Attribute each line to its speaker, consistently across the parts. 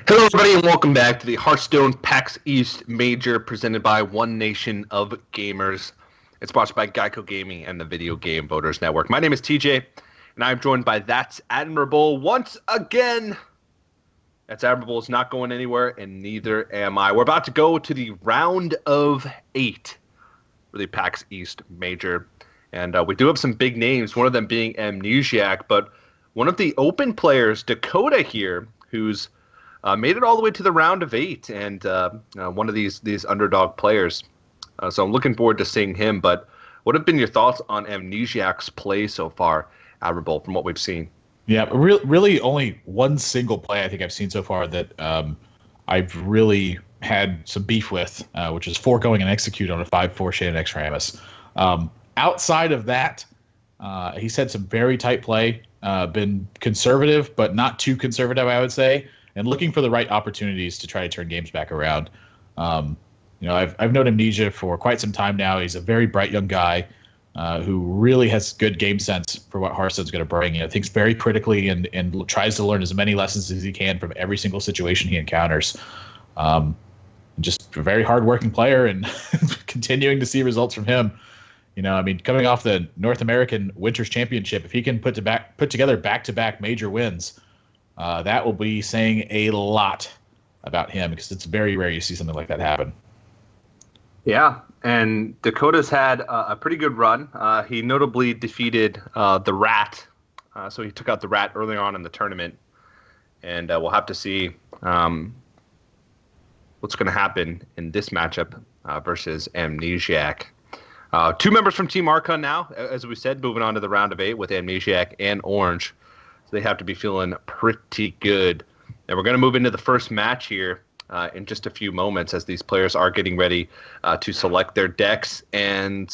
Speaker 1: Hello, everybody, and welcome back to the Hearthstone PAX East Major presented by One Nation of Gamers. It's sponsored by GEICO Gaming and the Video Game Voters Network. My name is TJ, and I'm joined by That's Admirable once again. That's Admirable is not going anywhere, and neither am I. We're about to go to the round of 8 for the PAX East Major, and we do have some big names, one of them being Amnesiac, but one of the open players, Duhcodda here, who's made it all the way to the round of 8, and one of these underdog players. So I'm looking forward to seeing him. But what have been your thoughts on Amnesiac's play so far, Admirable, from what we've seen?
Speaker 2: Yeah, really only one single play I think I've seen so far that I've really had some beef with, which is foregoing an execute on a 5/4 Shannon X Ramus. Outside of that, he's had some very tight play, been conservative, but not too conservative, I would say, and looking for the right opportunities to try to turn games back around. I've known Amnesia for quite some time now. He's a very bright young guy who really has good game sense for what Hearthstone's going to bring. Thinks very critically and tries to learn as many lessons as he can from every single situation he encounters. Just a very hardworking player, and continuing to see results from him. Coming off the North American Winters Championship, if he can put together back-to-back major wins, that will be saying a lot about him, because it's very rare you see something like that happen.
Speaker 1: Yeah, and Duhcodda's had a pretty good run. He notably defeated the Rat, so he took out the Rat earlier on in the tournament, and we'll have to see what's going to happen in this matchup versus Amnesiac. 2 members from Team Archon now, as we said, moving on to the round of 8 with Amnesiac and Orange. So they have to be feeling pretty good. And we're going to move into the first match here in just a few moments, as these players are getting ready to select their decks. And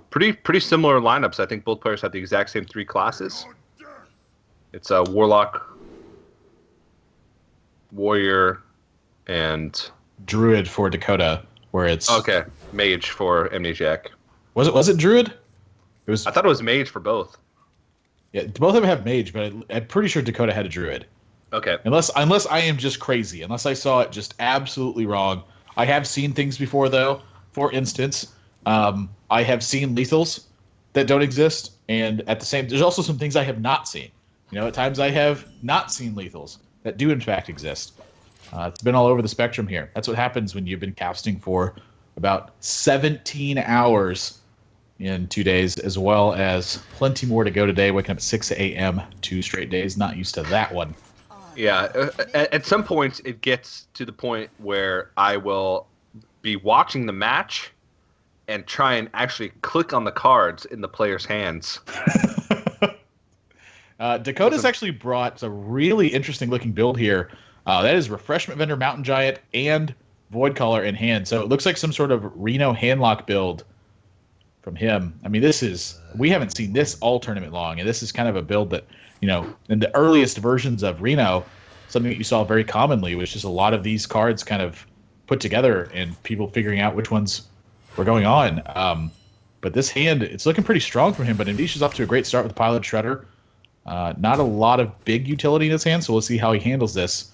Speaker 1: pretty similar lineups. I think both players have the exact same 3 classes. It's a Warlock, Warrior, and
Speaker 2: Druid for Duhcodda, where it's
Speaker 1: okay, Mage for Amnesiac.
Speaker 2: Was it Druid?
Speaker 1: I thought it was Mage for both.
Speaker 2: Yeah, both of them have Mage, but I'm pretty sure Duhcodda had a Druid.
Speaker 1: Okay.
Speaker 2: Unless I am just crazy, unless I saw it just absolutely wrong. I have seen things before, though. For instance, I have seen lethals that don't exist, and at the same, there's also some things I have not seen. At times I have not seen lethals that do in fact exist. It's been all over the spectrum here. That's what happens when you've been casting for about 17 hours in 2 days, as well as plenty more to go today. Waking up at 6 a.m. 2 straight days. Not used to that one.
Speaker 1: Yeah, at some points it gets to the point where I will be watching the match and try and actually click on the cards in the player's hands.
Speaker 2: Duhcodda's actually brought a really interesting looking build here. That is Refreshment Vendor, Mountain Giant, and Void Caller in hand. So it looks like some sort of Reno handlock build from him. We haven't seen this all tournament long, and this is kind of a build that, in the earliest versions of Reno, something that you saw very commonly was just a lot of these cards kind of put together and people figuring out which ones were going on. But this hand, it's looking pretty strong for him, but Amnesia's off to a great start with Pilot Shredder. Not a lot of big utility in his hand, so we'll see how he handles this.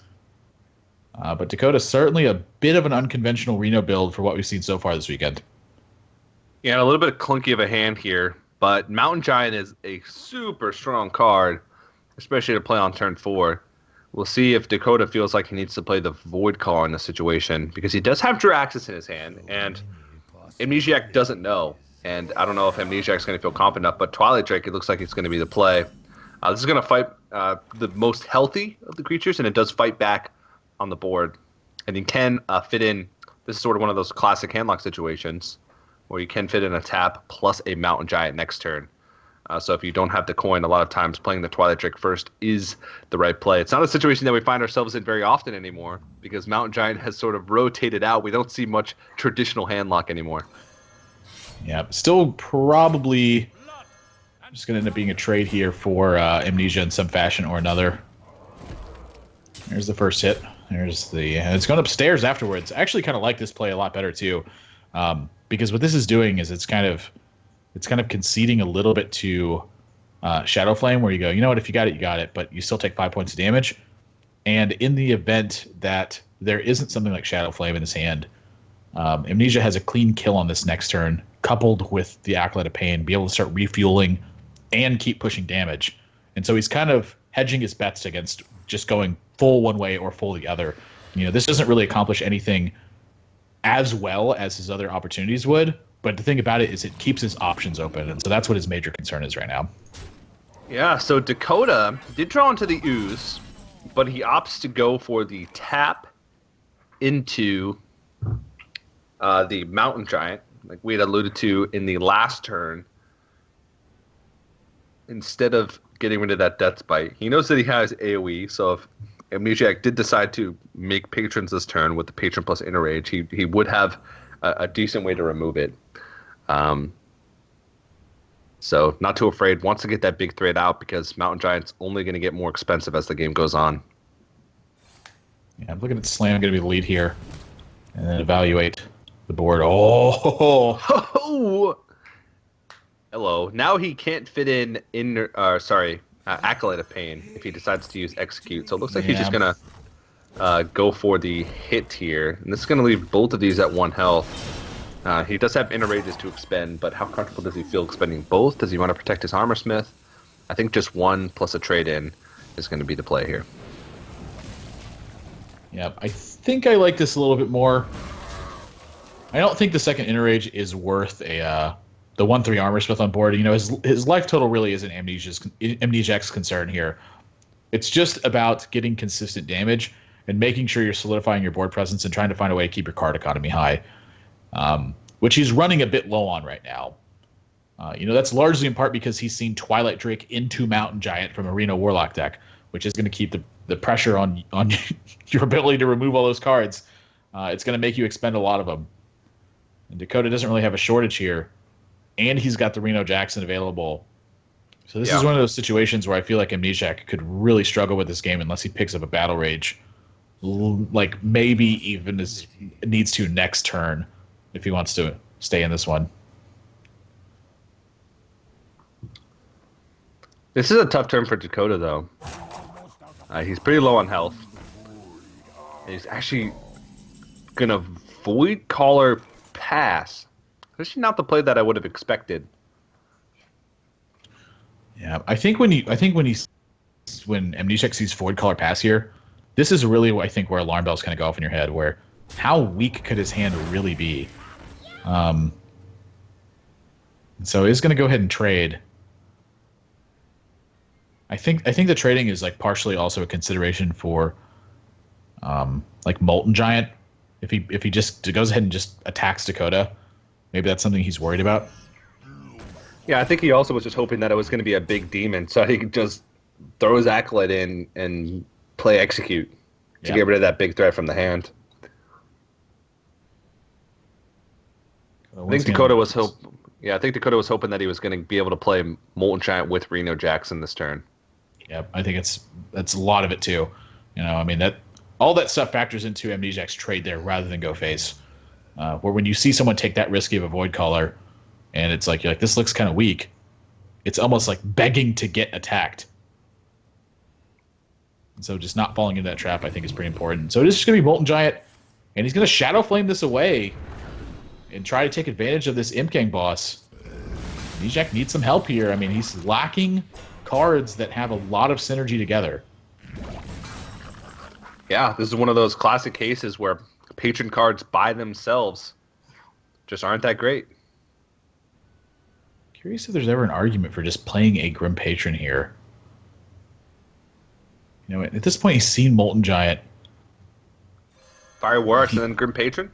Speaker 2: But Duhcodda's certainly a bit of an unconventional Reno build for what we've seen so far this weekend.
Speaker 1: Yeah, a little bit clunky of a hand here, but Mountain Giant is a super strong card, especially to play on turn 4. We'll see if Duhcodda feels like he needs to play the Void Caller in this situation, because he does have Jiraxis in his hand, and Amnesiac doesn't know. And I don't know if Amnesiac's going to feel confident enough, but Twilight Drake, it looks like it's going to be the play. This is going to fight the most healthy of the creatures, and it does fight back on the board. And you can fit in, this is sort of one of those classic handlock situations, where you can fit in a tap plus a Mountain Giant next turn. So if you don't have the coin, a lot of times playing the Twilight Drake first is the right play. It's not a situation that we find ourselves in very often anymore, because Mountain Giant has sort of rotated out. We don't see much traditional handlock anymore.
Speaker 2: Yeah, still probably just going to end up being a trade here for Amnesia in some fashion or another. There's the first hit. There's and it's going upstairs afterwards. I actually kind of like this play a lot better too, because what this is doing is it's kind of conceding a little bit to Shadow Flame, where you go, you know what, if you got it, you got it, but you still take 5 points of damage. And in the event that there isn't something like Shadow Flame in his hand, Amnesia has a clean kill on this next turn, coupled with the Acolyte of Pain, be able to start refueling and keep pushing damage. And so he's kind of hedging his bets against just going full one way or full the other. This doesn't really accomplish anything as well as his other opportunities would, but the thing about it is it keeps his options open, and so that's what his major concern is right now.
Speaker 1: Yeah, so Duhcodda did draw into the ooze, but he opts to go for the tap into the Mountain Giant, like we had alluded to in the last turn, instead of getting rid of that Death Bite. He knows that he has AoE, so if Amnesiac did decide to make patrons this turn with the patron plus Inner Rage, he would have a decent way to remove it. So not too afraid. Wants to get that big threat out because Mountain Giant's only going to get more expensive as the game goes on.
Speaker 2: Yeah, I'm looking at Slam going to be the lead here, and then evaluate the board. Oh,
Speaker 1: hello. Now he can't fit in Acolyte of Pain if he decides to use Execute. So it looks like he's just going to go for the hit here. And this is going to leave both of these at 1 health. He does have Inner Rages to expend, but how comfortable does he feel expending both? Does he want to protect his Armor Smith? I think just one plus a trade-in is going to be the play here.
Speaker 2: Yeah, I think I like this a little bit more. I don't think the second Inner Rage is worth the 1/3 Armor Smith on board. His life total really isn't Amnesiac's concern here. It's just about getting consistent damage and making sure you're solidifying your board presence and trying to find a way to keep your card economy high, which he's running a bit low on right now. That's largely in part because he's seen Twilight Drake into Mountain Giant from a Reno Warlock deck, which is going to keep the pressure on your ability to remove all those cards. It's going to make you expend a lot of them. And Duhcodda doesn't really have a shortage here, and he's got the Reno Jackson available. So this is one of those situations where I feel like Amnesiac could really struggle with this game unless he picks up a Battle Rage, like maybe even as needs to next turn if he wants to stay in this one.
Speaker 1: This is a tough turn for Duhcodda, though. He's pretty low on health. He's actually going to Void Caller pass. Actually not the play that I would have expected.
Speaker 2: Yeah, I think when Amnesiac sees Void Caller pass here, this is really I think where alarm bells kind of go off in your head, where how weak could his hand really be? So he's going to go ahead and trade. I think the trading is like partially also a consideration for like Molten Giant. If he just goes ahead and just attacks Duhcodda, maybe that's something he's worried about.
Speaker 1: Yeah, I think he also was just hoping that it was going to be a big demon, so he could just throw his Acolyte in and play Execute to get rid of that big threat from the hand. I think Duhcodda was was hoping that he was going to be able to play Molten Giant with Reno Jackson this turn.
Speaker 2: Yeah, I think that's a lot of it too. That all that stuff factors into Amnesiac's trade there rather than go face. Where when you see someone take that risky of a Void Caller, and it's like you're like, this looks kind of weak, it's almost like begging to get attacked. And so just not falling into that trap, I think, is pretty important. So it is just going to be Molten Giant, and he's going to Shadow Flame this away and try to take advantage of this Imp Gang boss. Amnesiac needs some help here. He's lacking cards that have a lot of synergy together.
Speaker 1: Yeah, this is one of those classic cases where patron cards by themselves just aren't that great.
Speaker 2: Curious if there's ever an argument for just playing a Grim Patron here. At this point, he's seen Molten Giant.
Speaker 1: Fire War and then Grim Patron?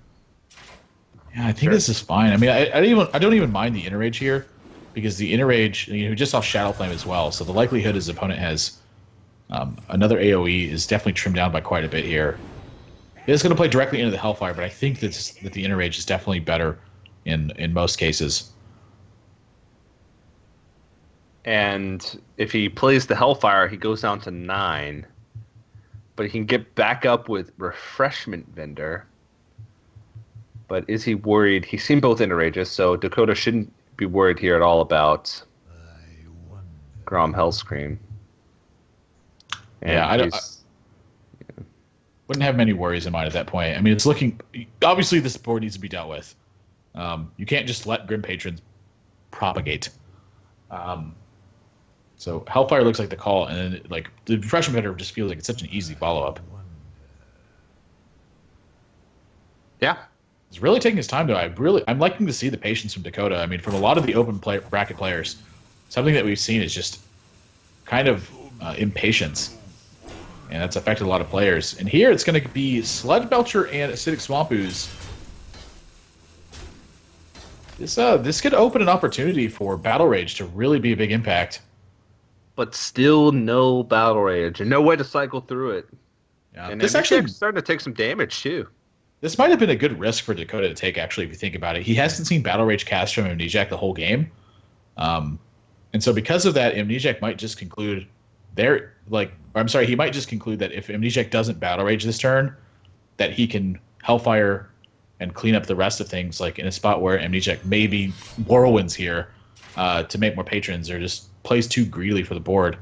Speaker 2: Yeah, I think this is fine. I don't even mind the Inner Rage here, because the Inner Rage, he just saw Shadow Flame as well, so the likelihood his opponent has another AoE is definitely trimmed down by quite a bit here. It's going to play directly into the Hellfire, but I think that the Inner Rage is definitely better in most cases.
Speaker 1: And if he plays the Hellfire, he goes down to 9. But he can get back up with Refreshment Vendor. But is he worried? He's seen both Inner Rages, so Duhcodda shouldn't be worried here at all about Grom Hellscream. And
Speaker 2: yeah, Wouldn't have many worries in mind at that point. I mean, it's looking obviously this board needs to be dealt with. You can't just let Grim Patrons propagate. So Hellfire looks like the call, and then like the Refreshment Bitter just feels like it's such an easy follow up.
Speaker 1: Yeah,
Speaker 2: He's really taking his time though. I'm liking to see the patience from Duhcodda. I mean, from a lot of the bracket players, something that we've seen is just kind of impatience, and that's affected a lot of players. And here it's going to be Sludge Belcher and Acidic Swamp Ooze. This could open an opportunity for Battle Rage to really be a big impact.
Speaker 1: but still no Battle Rage and no way to cycle through it.
Speaker 2: Yeah,
Speaker 1: And
Speaker 2: this
Speaker 1: Amnesiac's
Speaker 2: actually
Speaker 1: starting to take some damage too.
Speaker 2: this might have been a good risk for Duhcodda to take. Actually, if you think about it, he hasn't seen Battle Rage cast from Amnesiac the whole game, and so because of that, Amnesiac might just conclude he might just conclude that if Amnesiac doesn't Battle Rage this turn, that he can Hellfire and clean up the rest of things, like in a spot where Amnesiac maybe Whirlwinds here to make more patrons or just plays too greedily for the board.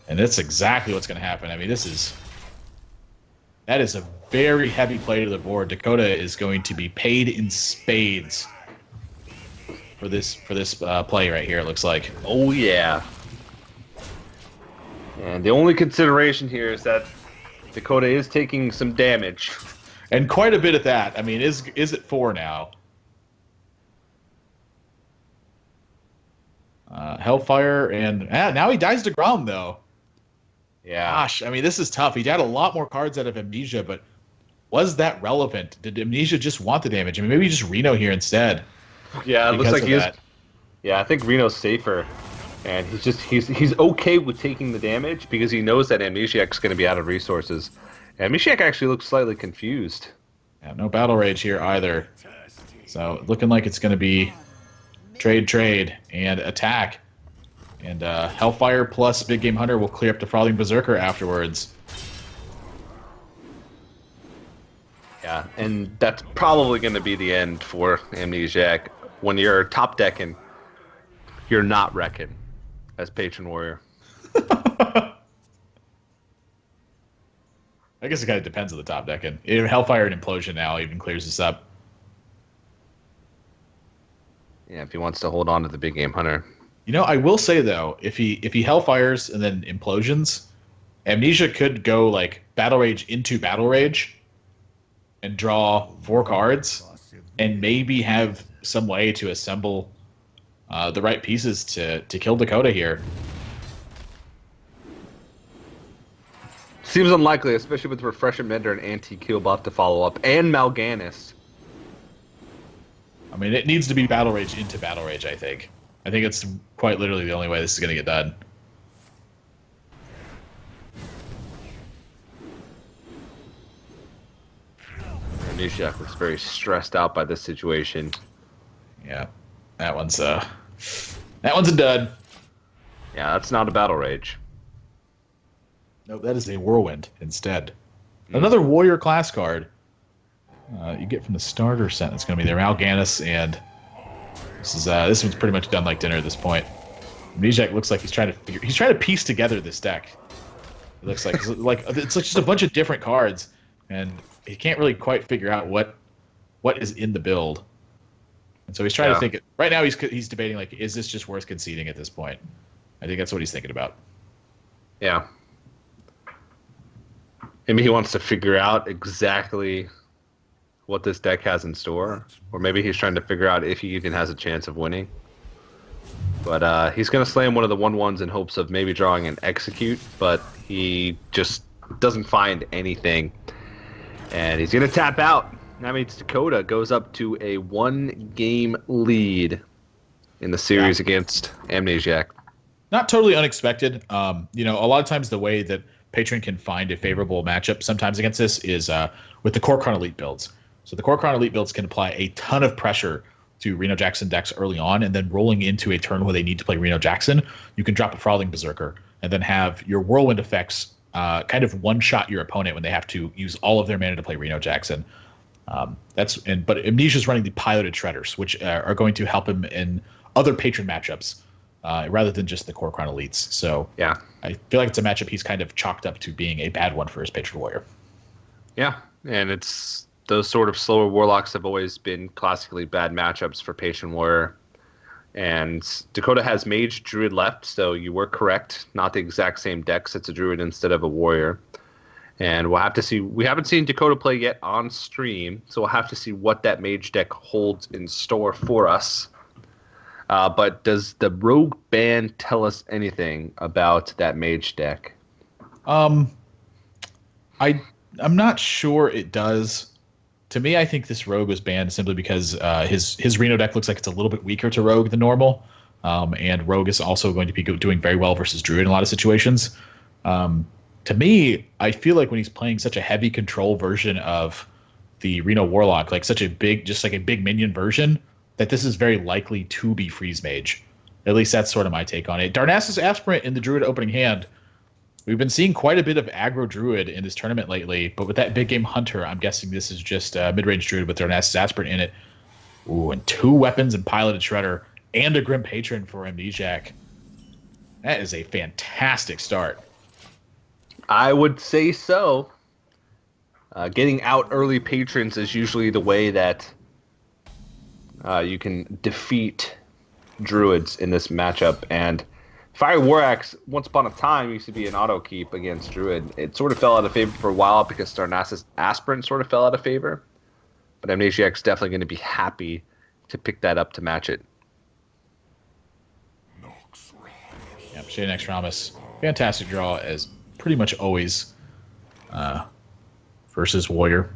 Speaker 2: And that's exactly what's going to happen. I mean, that is a very heavy play to the board. Duhcodda is going to be paid in spades for this play right here, it looks like.
Speaker 1: Oh, yeah. And the only consideration here is that Duhcodda is taking some damage.
Speaker 2: And quite a bit at that. I mean, is it 4 now? Hellfire, and now he dies to Grom, though.
Speaker 1: Yeah.
Speaker 2: Gosh, I mean, this is tough. He had a lot more cards out of Amnesia, but was that relevant? Did Amnesia just want the damage? I mean, maybe just Reno here instead.
Speaker 1: Yeah, it looks like
Speaker 2: he's.
Speaker 1: Yeah, I think Reno's safer. And he's okay with taking the damage because he knows that Amnesiac's going to be out of resources. Amnesiac actually looks slightly confused.
Speaker 2: Yeah, no Battle Rage here either. So looking like it's going to be trade, and attack. And Hellfire plus Big Game Hunter will clear up the Frothing Berserker afterwards.
Speaker 1: Yeah, and that's probably going to be the end for Amnesiac. When you're top decking, you're not wrecking as Patron Warrior.
Speaker 2: I guess it kind of depends on the top decking. Hellfire and Implosion now even clears this up.
Speaker 1: Yeah, if he wants to hold on to the Big Game Hunter.
Speaker 2: You know, I will say though, if he Hellfires and then Implosions, Amnesia could go like Battle Rage into Battle Rage and draw 4 cards and maybe have some way to assemble the right pieces to kill Duhcodda here.
Speaker 1: Seems unlikely, especially with Refreshment Mender and Anti-Kill buff to follow up, and Mal'Ganis.
Speaker 2: I mean, it needs to be Battle Rage into Battle Rage, I think. I think it's quite literally the only way this is going to get done.
Speaker 1: Amnesiac looks very stressed out by this situation.
Speaker 2: Yeah, that one's a dud.
Speaker 1: Yeah, that's not a Battle Rage.
Speaker 2: No, that is a Whirlwind instead. Another Warrior class card you get from the starter set. It's going to be there. Mal'Ganis, and this one's pretty much done like dinner at this point. Amnesiac looks like he's trying to piece together this deck. It looks like it's like just a bunch of different cards, and he can't really quite figure out what is in the build. And so he's trying to think. Right now, he's debating like, is this just worth conceding at this point? I think that's what he's thinking about.
Speaker 1: Yeah. Maybe he wants to figure out exactly what this deck has in store, or maybe he's trying to figure out if he even has a chance of winning. But he's going to slam one of the 1/1s in hopes of maybe drawing an Execute, but he just doesn't find anything. And he's going to tap out. That means Duhcodda goes up to a 1-game lead in the series against Amnesiac.
Speaker 2: Not totally unexpected. A lot of times the way that Patron can find a favorable matchup sometimes against this is with the Core Chron Elite builds. So the Core Chron Elite builds can apply a ton of pressure to Reno Jackson decks early on, and then rolling into a turn where they need to play Reno Jackson, you can drop a Frothing Berserker and then have your Whirlwind effects kind of one-shot your opponent when they have to use all of their mana to play Reno Jackson. But Amnesia's running the piloted Shredders, which are going to help him in other Patron matchups rather than just the Core Chron Elites. So
Speaker 1: yeah,
Speaker 2: I feel like it's a matchup he's kind of chalked up to being a bad one for his Patron Warrior.
Speaker 1: Yeah, and it's those sort of slower warlocks have always been classically bad matchups for Patient Warrior. And Duhcodda has Mage Druid left, so you were correct. Not the exact same decks. It's a Druid instead of a Warrior. And we'll have to see. We haven't seen Duhcodda play yet on stream, so we'll have to see what that Mage deck holds in store for us. But does the Rogue ban tell us anything about that Mage deck?
Speaker 2: I'm not sure it does. To me, I think this Rogue was banned simply because his Reno deck looks like it's a little bit weaker to Rogue than normal, and Rogue is also going to be doing very well versus Druid in a lot of situations. To me, I feel like when he's playing such a heavy control version of the Reno Warlock, like such a big, just like a big minion version, that this is very likely to be Freeze Mage. At least that's sort of my take on it. Darnassus Aspirant in the Druid opening hand. We've been seeing quite a bit of aggro Druid in this tournament lately, but with that big game Hunter, I'm guessing this is just mid-range Druid with Darnassus Aspirant in it. Ooh, and 2 weapons and Piloted Shredder, and a Grim Patron for Amnesiac. That is a fantastic start.
Speaker 1: I would say so. Getting out early patrons is usually the way that you can defeat Druids in this matchup, and Fiery War Axe, once upon a time, used to be an auto keep against Druid. It sort of fell out of favor for a while because Darnassus Aspirant sort of fell out of favor. But Amnesiac's definitely going to be happy to pick that up to match it.
Speaker 2: Yeah, Shade Extramus. Fantastic draw, as pretty much always versus Warrior.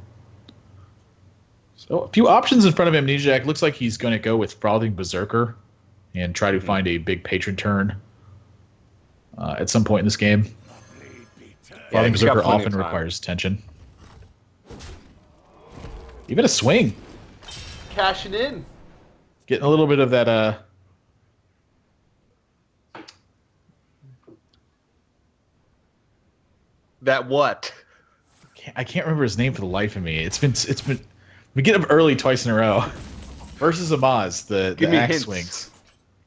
Speaker 2: So a few options in front of Amnesiac. Looks like he's going to go with Frothing Berserker and try to find a big patron turn at some point in this game. Frothing Berserker often requires tension. Even a swing.
Speaker 1: Cashing in.
Speaker 2: Getting a little bit of that
Speaker 1: That what?
Speaker 2: I can't remember his name for the life of me. It's been we get up early twice in a row. Versus Amaz, the axe swings.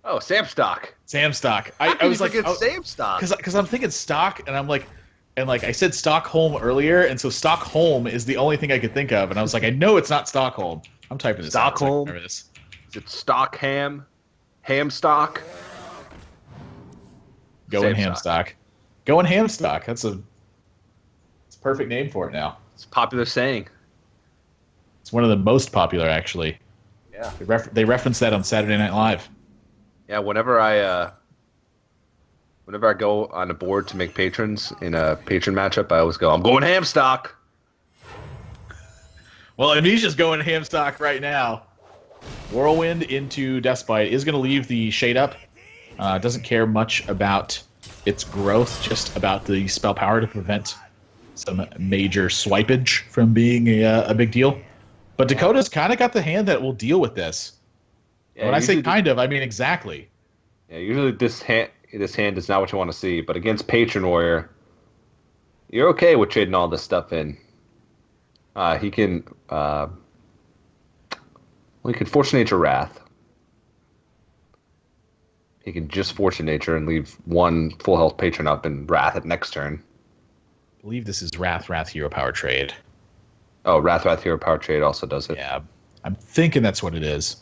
Speaker 1: Oh, Samstock.
Speaker 2: Samstock.
Speaker 1: I was like, Samstock.
Speaker 2: Because I'm thinking stock, and I'm like, I said Stockholm earlier, and so Stockholm is the only thing I could think of, and I was like, I know it's not Stockholm. I'm typing this out.
Speaker 1: Stockholm. So is it Stockham? Hamstock?
Speaker 2: Going Hamstock. Going Hamstock. That's a perfect name for it now.
Speaker 1: It's a popular saying.
Speaker 2: It's one of the most popular, actually.
Speaker 1: Yeah.
Speaker 2: They reference that on Saturday Night Live.
Speaker 1: Yeah, whenever I go on a board to make patrons in a patron matchup, I always go, I'm going Hamstock.
Speaker 2: Well, Amnesia's going Hamstock right now. Whirlwind into Deathbite is going to leave the Shade up. Doesn't care much about its growth, just about the spell power to prevent some major swipage from being a big deal. But Duhcodda's kind of got the hand that will deal with this. Yeah, when I say kind of, I mean exactly.
Speaker 1: Yeah, usually this hand is not what you want to see, but against Patron Warrior, you're okay with trading all this stuff in. He can Fortune Nature Wrath. He can just Fortune Nature and leave 1 full health patron up and Wrath at next turn.
Speaker 2: I believe this is Wrath Hero Power Trade.
Speaker 1: Oh, Wrath Hero Power Trade also does it.
Speaker 2: Yeah, I'm thinking that's what it is.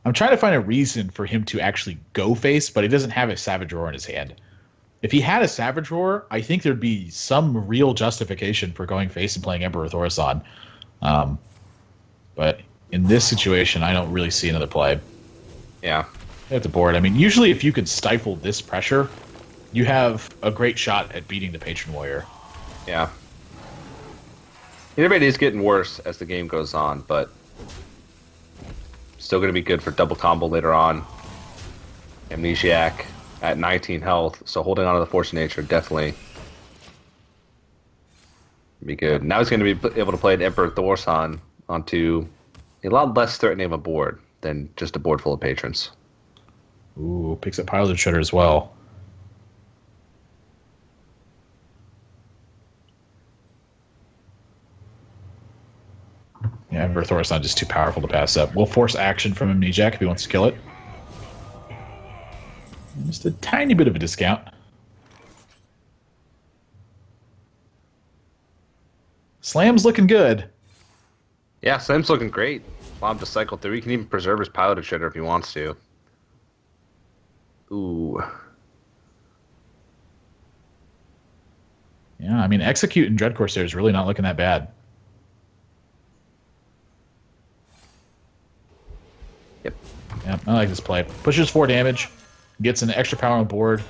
Speaker 2: I'm trying to find a reason for him to actually go face, but he doesn't have a Savage Roar in his hand. If he had a Savage Roar, I think there'd be some real justification for going face and playing Emperor Thaurissan. But in this situation, I don't really see another play.
Speaker 1: Yeah.
Speaker 2: At the board, I mean, usually if you could stifle this pressure, you have a great shot at beating the Patron Warrior.
Speaker 1: Yeah. Everybody is getting worse as the game goes on, but still going to be good for double combo later on. Amnesiac at 19 health, so holding on to the Force of Nature definitely be good. Now he's going to be able to play an Emperor Thaurissan onto a lot less threatening of a board than just a board full of patrons.
Speaker 2: Ooh, picks up Piloted Shredder as well. Yeah, Emperor Thaurissan just too powerful to pass up. We'll force action from Amnesiac if he wants to kill it. Just a tiny bit of a discount. Slam's looking good.
Speaker 1: Yeah, Slam's looking great. Allow him to cycle through. He can even preserve his piloted shredder if he wants to. Ooh.
Speaker 2: Yeah, I mean, Execute and Dread Corsair is really not looking that bad.
Speaker 1: Yep.
Speaker 2: Yeah, I like this play. Pushes 4 damage, gets an extra power on board,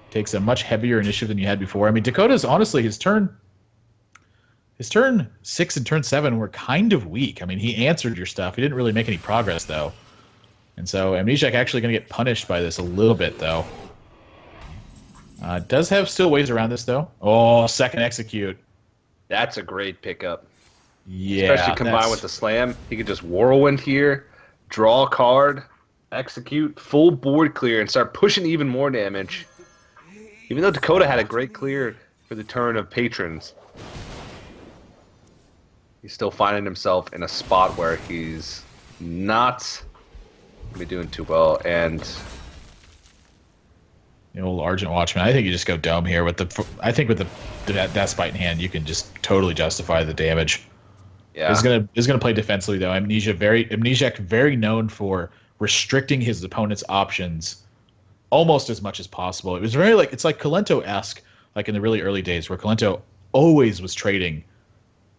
Speaker 2: takes a much heavier initiative than you had before. I mean, Duhcodda's honestly his turn 6 and turn 7 were kind of weak. I mean, he answered your stuff. He didn't really make any progress though, and so Amnesiac actually going to get punished by this a little bit though. Does have still ways around this though. Oh, second Execute.
Speaker 1: That's a great pickup.
Speaker 2: Yeah,
Speaker 1: especially combined with the Slam. He could just Whirlwind here, draw a card, execute, full board clear, and start pushing even more damage. Even though Duhcodda had a great clear for the turn of Patrons, he's still finding himself in a spot where he's not going to be doing too well. And
Speaker 2: the old Argent Watchman. I think you just go Dome here with the. I think with the Deathbite in hand, you can just totally justify the damage.
Speaker 1: yeah,
Speaker 2: Is gonna play defensively though. Amnesiac very known for restricting his opponent's options almost as much as possible. It was very it's like Kalento-esque, like in the really early days, where Kalento always was trading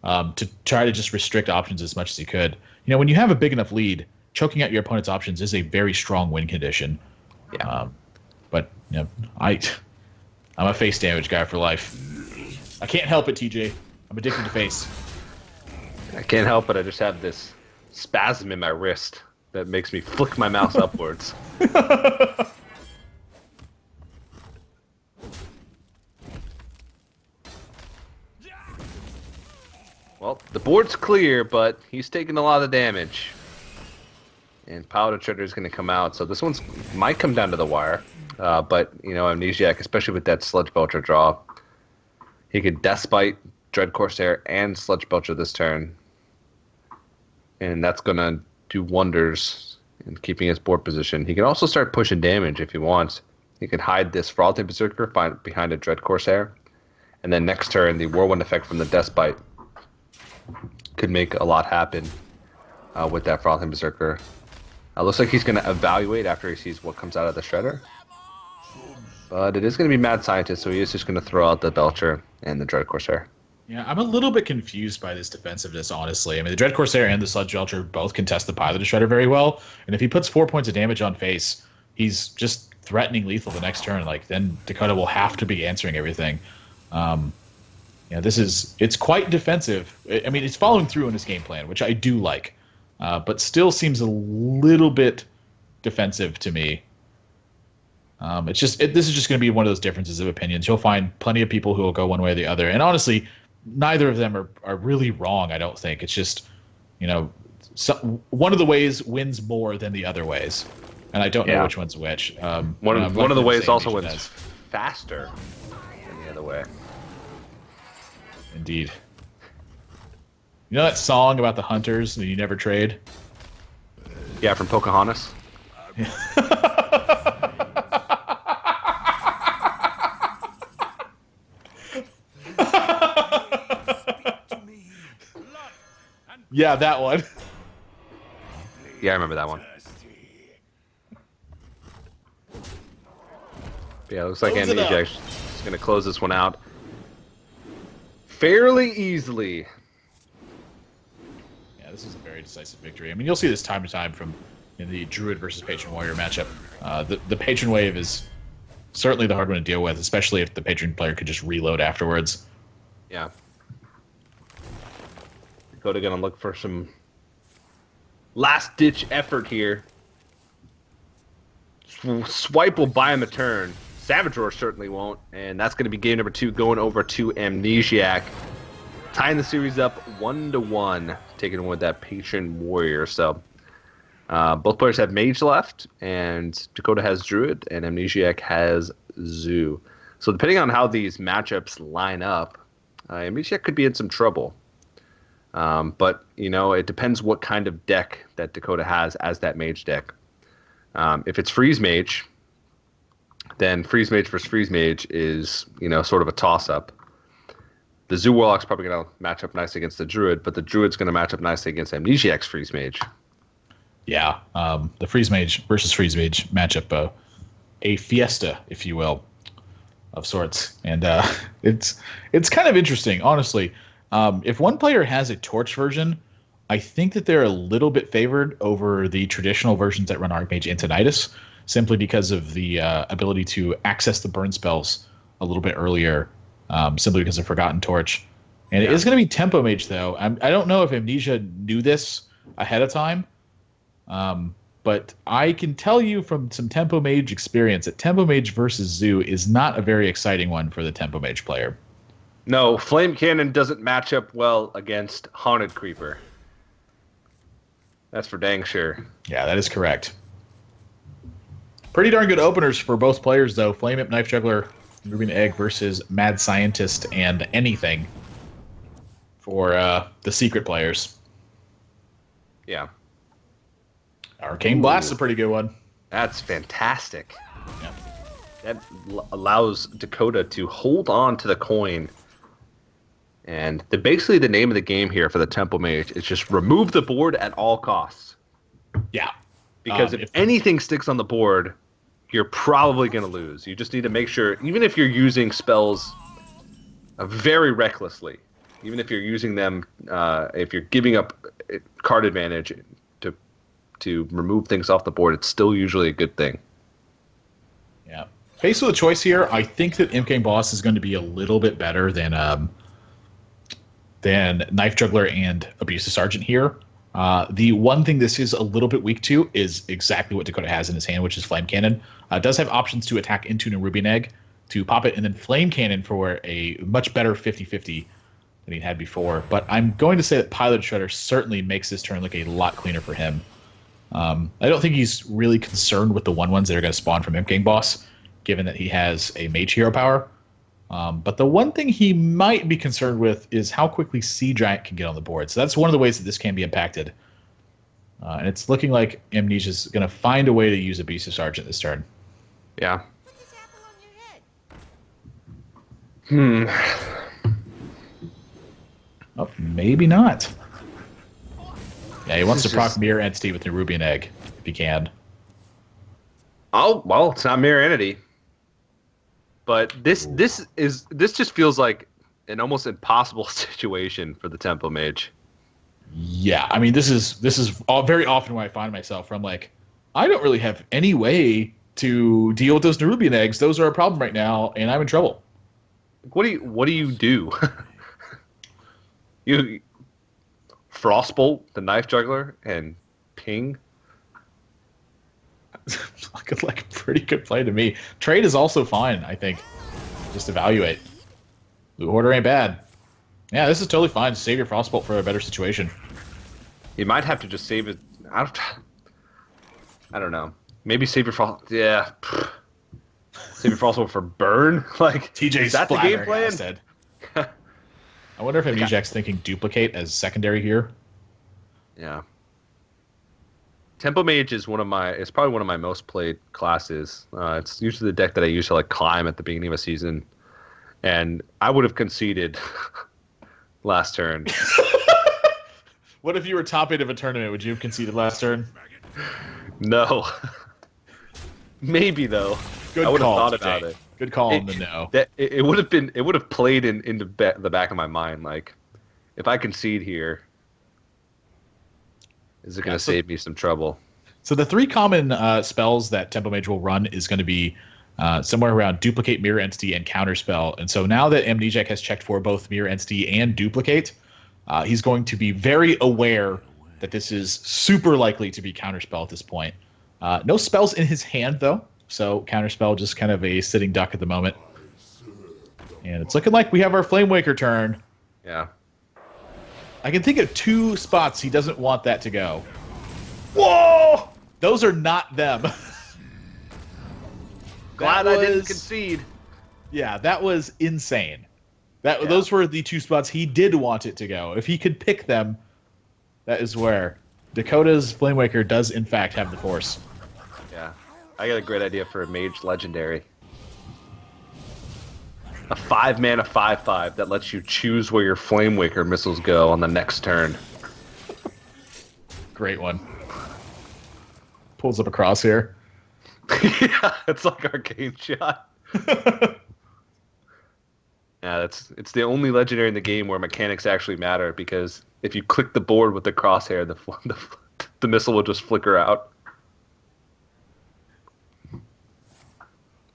Speaker 2: to try to just restrict options as much as he could. You know, when you have a big enough lead, choking out your opponent's options is a very strong win condition.
Speaker 1: yeah.
Speaker 2: But you know, I'm a face damage guy for life. I can't help it, TJ. I'm addicted to face.
Speaker 1: I can't help it. I just have this spasm in my wrist that makes me flick my mouse upwards. Well, the board's clear, but he's taking a lot of damage. And Piloted Shredder is going to come out, so this one's might come down to the wire. But, you know, Amnesiac, especially with that Sludge Belcher draw, he could Deathbite, Dread Corsair, and Sludge Belcher this turn. And that's going to do wonders in keeping his board position. He can also start pushing damage if he wants. He can hide this Frothing Berserker behind a Dread Corsair. And then next turn, the Whirlwind effect from the Deathbite could make a lot happen with that Frothing Berserker. Looks like he's going to evaluate after he sees what comes out of the Shredder. But it is going to be Mad Scientist, so he is just going to throw out the Belcher and the Dread Corsair.
Speaker 2: Yeah, I'm a little bit confused by this defensiveness, honestly. I mean, the Dread Corsair and the Sludge Belcher both contest the Piloted Shredder very well, and if he puts 4 points of damage on face, he's just threatening lethal the next turn. Like, then Duhcodda will have to be answering everything. Yeah, it's quite defensive. I mean, it's following through on his game plan, which I do like, but still seems a little bit defensive to me. This is just going to be one of those differences of opinions. You'll find plenty of people who will go one way or the other, and honestly, neither of them are really wrong. I don't think it's just, you know, one of the ways wins more than the other ways, and I don't know which one's which.
Speaker 1: One of the ways also wins faster than the other way.
Speaker 2: Indeed. You know that song about the hunters that you never trade?
Speaker 1: Yeah, from Pocahontas.
Speaker 2: Yeah, that one.
Speaker 1: Yeah, I remember that one. Yeah, it looks like Amnesiac is going to close this one out fairly easily.
Speaker 2: Yeah, this is a very decisive victory. I mean, you'll see this time to time from in the Druid versus Patron Warrior matchup. The Patron wave is certainly the hard one to deal with, especially if the Patron player could just reload afterwards.
Speaker 1: Yeah. Duhcodda going to look for some last-ditch effort here. Swipe will buy him a turn. Savage Roar certainly won't, and that's going to be game number 2 going over to Amnesiac. Tying the series up 1-1, taking with that Patron Warrior. So both players have Mage left, and Duhcodda has Druid, and Amnesiac has Zoo. So depending on how these matchups line up, Amnesiac could be in some trouble. But, you know, it depends what kind of deck that Duhcodda has as that Mage deck. If it's Freeze Mage, then Freeze Mage versus Freeze Mage is, you know, sort of a toss-up. The Zoo Warlock's probably going to match up nicely against the Druid, but the Druid's going to match up nicely against Amnesiac's Freeze Mage.
Speaker 2: Yeah, the Freeze Mage versus Freeze Mage matchup, a fiesta, if you will, of sorts. And it's kind of interesting, honestly. If one player has a Torch version, I think that they're a little bit favored over the traditional versions that run Archmage and Tinnitus, simply because of the ability to access the burn spells a little bit earlier, simply because of Forgotten Torch. And it is going to be Tempo Mage, though. I don't know if Amnesia knew this ahead of time, but I can tell you from some Tempo Mage experience that Tempo Mage versus Zoo is not a very exciting one for the Tempo Mage player.
Speaker 1: No, Flame Cannon doesn't match up well against Haunted Creeper. That's for dang sure.
Speaker 2: Yeah, that is correct. Pretty darn good openers for both players, though. Flame Imp, Knife Juggler, Ruby Egg versus Mad Scientist and anything for the secret players.
Speaker 1: Yeah.
Speaker 2: Arcane Blast is a pretty good one.
Speaker 1: That's fantastic.
Speaker 2: Yeah.
Speaker 1: That allows Duhcodda to hold on to the coin. And basically the name of the game here for the Temple Mage is just remove the board at all costs.
Speaker 2: Yeah.
Speaker 1: Because if anything sticks on the board, you're probably going to lose. You just need to make sure, even if you're using spells very recklessly, even if you're using them, if you're giving up card advantage to remove things off the board, it's still usually a good thing.
Speaker 2: Yeah. Faced with a choice here, I think that Imp Boss is going to be a little bit better than Knife Juggler and Abusive Sergeant here. The one thing this is a little bit weak to is exactly what Duhcodda has in his hand, which is Flame Cannon. It does have options to attack into Nerubian Egg, to pop it, and then Flame Cannon for a much better 50-50 than he had before. But I'm going to say that Pilot Shredder certainly makes this turn look a lot cleaner for him. I don't think he's really concerned with the 1/1s that are going to spawn from Imp Gang Boss, given that he has a Mage Hero power. But the one thing he might be concerned with is how quickly Sea Giant can get on the board. So that's one of the ways that this can be impacted. And it's looking like Amnesia's going to find a way to use Abusive Sergeant this turn.
Speaker 1: Yeah.
Speaker 2: Oh, maybe not. Yeah, he wants to proc Mirror Entity with Nerubian Egg, if he can.
Speaker 1: Oh, well, it's not Mirror Entity. But this just feels like an almost impossible situation for the Tempo Mage.
Speaker 2: Yeah, I mean, this is very often where I find myself where I'm like, I don't really have any way to deal with those Nerubian Eggs. Those are a problem right now, and I'm in trouble.
Speaker 1: What do you do? You Frostbolt the Knife Juggler and ping.
Speaker 2: Looking like a pretty good play to me. Trade is also fine, I think. Just evaluate. Loot Hoarder ain't bad. Yeah, this is totally fine. Save your Frostbolt for a better situation.
Speaker 1: You might have to just save it. I don't know. Maybe save your Frost. Yeah. Save your Frostbolt for burn. Like
Speaker 2: TJ's
Speaker 1: is that the game plan?
Speaker 2: Instead. I wonder if Amnesiac's thinking duplicate as secondary here.
Speaker 1: Yeah. Tempo Mage is it's probably one of my most played classes. It's usually the deck that I use to like climb at the beginning of a season, and I would have conceded last turn.
Speaker 2: What if you were top 8 of a tournament? Would you have conceded last turn?
Speaker 1: No. Maybe though.
Speaker 2: Good
Speaker 1: I would have
Speaker 2: call,
Speaker 1: thought about it.
Speaker 2: Good call on the no.
Speaker 1: It would have played in the back of my mind. Like, if I concede here, is it going to save me some trouble?
Speaker 2: So the 3 common spells that Tempo Mage will run is going to be somewhere around Duplicate, Mirror Entity, and Counterspell. And so now that Amnesiac has checked for both Mirror Entity and Duplicate, he's going to be very aware that this is super likely to be Counterspell at this point. No spells in his hand, though. So Counterspell just kind of a sitting duck at the moment. And it's looking like we have our Flame Waker turn.
Speaker 1: Yeah.
Speaker 2: I can think of 2 spots he doesn't want that to go. Whoa! Those are not them.
Speaker 1: Glad I didn't concede.
Speaker 2: Yeah, that was insane. Those were the 2 spots he did want it to go. If he could pick them, that is where Duhcodda's Flame Waker does in fact have the force.
Speaker 1: Yeah. I got a great idea for a Mage Legendary. A 5-mana 5/5 that lets you choose where your Flame Waker missiles go on the next turn.
Speaker 2: Great one. Pulls up a crosshair.
Speaker 1: Yeah, it's like Arcane Shot. Yeah, it's the only legendary in the game where mechanics actually matter, because if you click the board with the crosshair, the missile will just flicker out.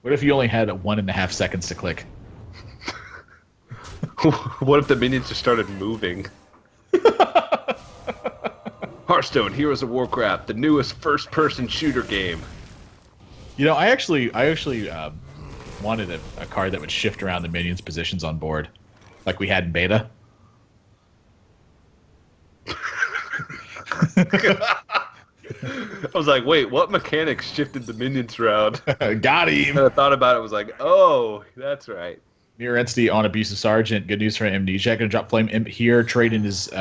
Speaker 2: What if you only had 1.5 seconds to click?
Speaker 1: What if the minions just started moving? Hearthstone, Heroes of Warcraft, the newest first-person shooter game.
Speaker 2: You know, I actually wanted a card that would shift around the minions' positions on board, like we had in beta.
Speaker 1: I was like, wait, what mechanics shifted the minions around?
Speaker 2: Got him.
Speaker 1: And I thought about it, was like, oh, that's right.
Speaker 2: Mirror Entity on Abusive Sergeant. Good news for Amnesiac. Gonna drop Flame Imp here, trade in his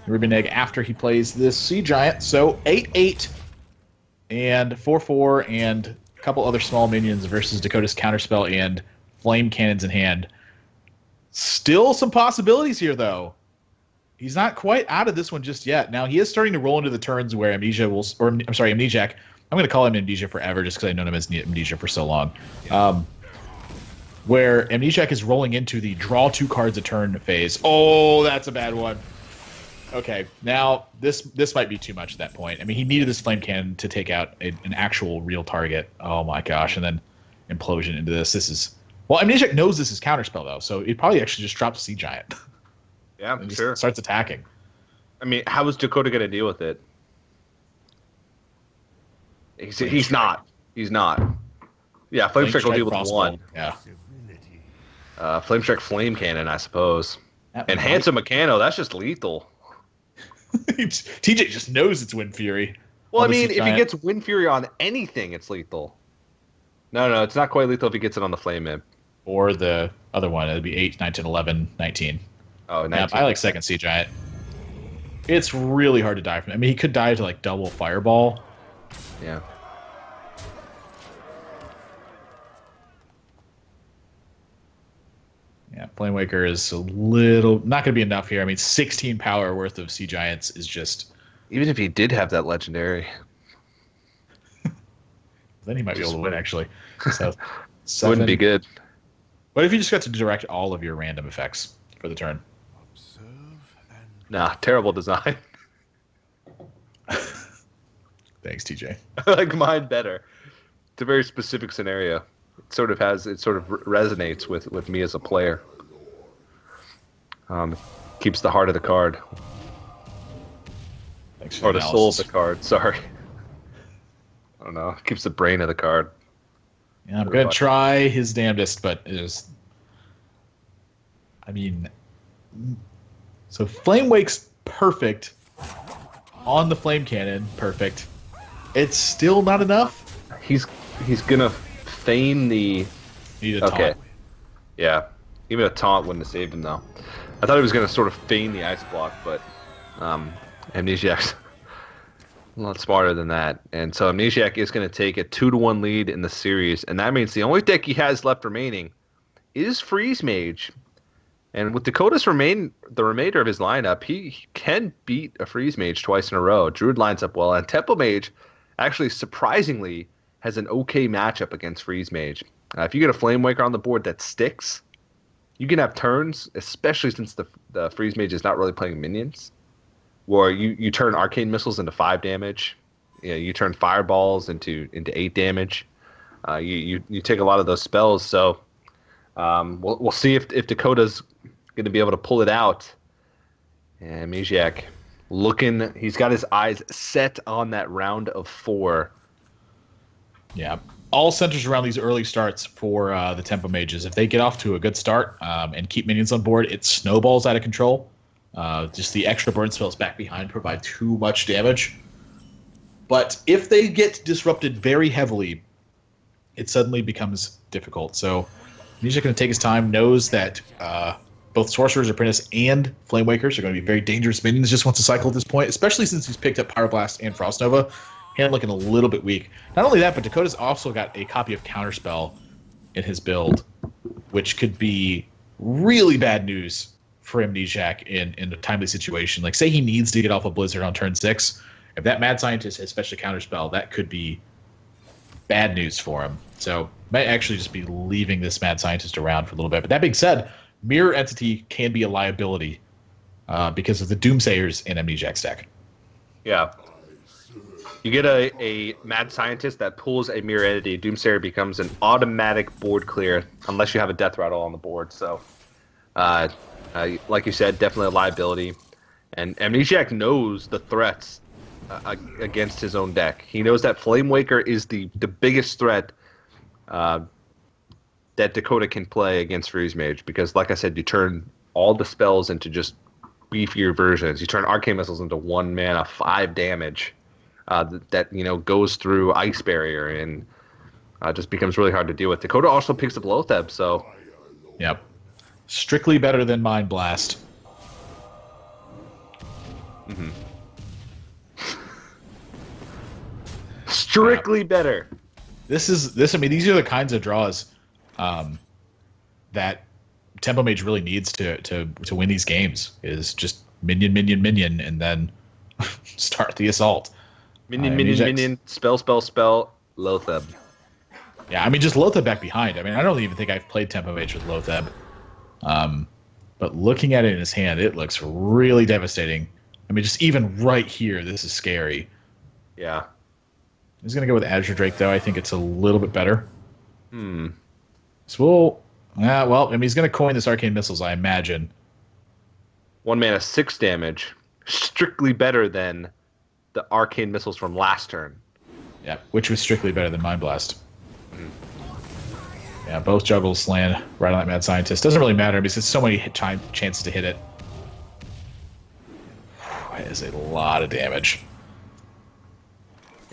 Speaker 2: Ribbon Egg after he plays this Sea Giant. So 8/8 and 4/4 and a couple other small minions versus Duhcodda's Counterspell and Flame Cannons in hand. Still some possibilities here, though. He's not quite out of this one just yet. Now, he is starting to roll into the turns where Amnesiac. I'm going to call him Amnesia forever just because I've known him as Amnesia for so long. Where Amnesiac is rolling into the draw 2 cards a turn phase. Oh, that's a bad one. Okay, now this might be too much at that point. I mean, he needed this Flame Cannon to take out an actual real target. Oh my gosh, and then Implosion into this. This is... Well, Amnesiac knows this is Counterspell, though, so he'd probably actually just drop Sea Giant.
Speaker 1: Yeah,
Speaker 2: and
Speaker 1: sure.
Speaker 2: Starts attacking.
Speaker 1: I mean, how is Duhcodda going to deal with it? He's not. He's not. Yeah, Flame Strike will deal with one.
Speaker 2: Yeah.
Speaker 1: Flame Strike Flame Cannon, I suppose.
Speaker 2: That
Speaker 1: And Handsome Mechano, that's just lethal.
Speaker 2: TJ just knows it's Wind Fury.
Speaker 1: Well, I mean, if he gets Wind Fury on anything, it's lethal. No, it's not quite lethal if he gets it on the Flame Imp.
Speaker 2: Or the other one. It'd be 8, 9, 10, 11, 19.
Speaker 1: Oh, 19.
Speaker 2: Yeah, I like second Sea Giant. It's really hard to die from it. I mean, he could die to, like, double Fireball.
Speaker 1: Yeah.
Speaker 2: Yeah, Flame Waker is a little... Not going to be enough here. I mean, 16 power worth of Sea Giants is just...
Speaker 1: Even if he did have that legendary.
Speaker 2: Then he might be able to win, actually. So,
Speaker 1: Wouldn't be good.
Speaker 2: What if you just got to direct all of your random effects for the turn?
Speaker 1: Nah, terrible design.
Speaker 2: Thanks, TJ.
Speaker 1: I like mine better. It's a very specific scenario. It sort of resonates with me as a player. Keeps the heart of the card.
Speaker 2: Thanks for
Speaker 1: or the soul of the card, sorry. I don't know. Keeps the brain of the card.
Speaker 2: Yeah, I'm going to try his damnedest, but it is... I mean... So Flame Wake's perfect. On the Flame Cannon, perfect. It's still not enough.
Speaker 1: He's gonna feign the...
Speaker 2: Need a taunt.
Speaker 1: Yeah. Even a taunt wouldn't have saved him, though. I thought he was gonna sort of feign the Ice Block, but... Amnesiac's a lot smarter than that. And so Amnesiac is going to take a 2-1 lead in the series, and that means the only deck he has left remaining is Freeze Mage. And with Duhcodda's the remainder of his lineup, he can beat a Freeze Mage twice in a row. Druid lines up well, and Tempo Mage actually surprisingly has an okay matchup against Freeze Mage. If you get a Flame Waker on the board that sticks, you can have turns, especially since the Freeze Mage is not really playing minions, where you turn Arcane Missiles into 5 damage. You turn Fireballs into 8 damage. You take a lot of those spells. So we'll see if Duhcodda's going to be able to pull it out. And Amnesiac he's got his eyes set on that round of 4.
Speaker 2: Yeah. All centers around these early starts for the Tempo Mages. If they get off to a good start and keep minions on board, it snowballs out of control. Just the extra burn spells back behind provide too much damage. But if they get disrupted very heavily, it suddenly becomes difficult. So he's just going to take his time, knows that both Sorcerer's Apprentice and Flame Wakers are going to be very dangerous minions just once a cycle at this point, especially since he's picked up Pyroblast and Frost Nova. Hand looking a little bit weak. Not only that, but Duhcodda's also got a copy of Counterspell in his build. which could be really bad news for Amnesiac in a timely situation. Like, say he needs to get off a Blizzard on turn 6. If that Mad Scientist has special counterspell, that could be bad news for him. So might actually just be leaving this Mad Scientist around for a little bit. But that being said, Mirror Entity can be a liability because of the Doomsayers in Amnesiac's deck.
Speaker 1: Yeah. You get a Mad Scientist that pulls a Mirror Entity. Doomsayer becomes an automatic board clear unless you have a Death Rattle on the board. So, like you said, definitely a liability. And Amnesiac knows the threats against his own deck. He knows that Flame Waker is the biggest threat that Duhcodda can play against Freeze Mage because, like I said, you turn all the spells into just beefier versions. You turn Arcane Missiles into 1 mana, 5 damage that goes through Ice Barrier and just becomes really hard to deal with. Duhcodda also picks up Loatheb, so...
Speaker 2: Yep. Strictly better than Mind Blast.
Speaker 1: Mm-hmm. Strictly better.
Speaker 2: This. I mean, these are the kinds of draws that Tempo Mage really needs to win these games. Is just minion, minion, minion, and then start the assault. Minion,
Speaker 1: spell, Loatheb.
Speaker 2: Yeah, I mean, just Loatheb back behind. I mean, I don't even think I've played Tempo Mage with Loatheb. But looking at it in his hand, it looks really devastating. I mean, just even right here, this is scary.
Speaker 1: Yeah.
Speaker 2: He's going to go with Azure Drake, though. I think it's a little bit better.
Speaker 1: So
Speaker 2: well, I mean, he's going to coin this Arcane Missiles, I imagine.
Speaker 1: 1 mana, 6 damage. Strictly better than the Arcane Missiles from last turn.
Speaker 2: Yeah, which was strictly better than Mind Blast. Yeah, both juggles land right on that Mad Scientist. Doesn't really matter because there's so many chances to hit it. That is a lot of damage.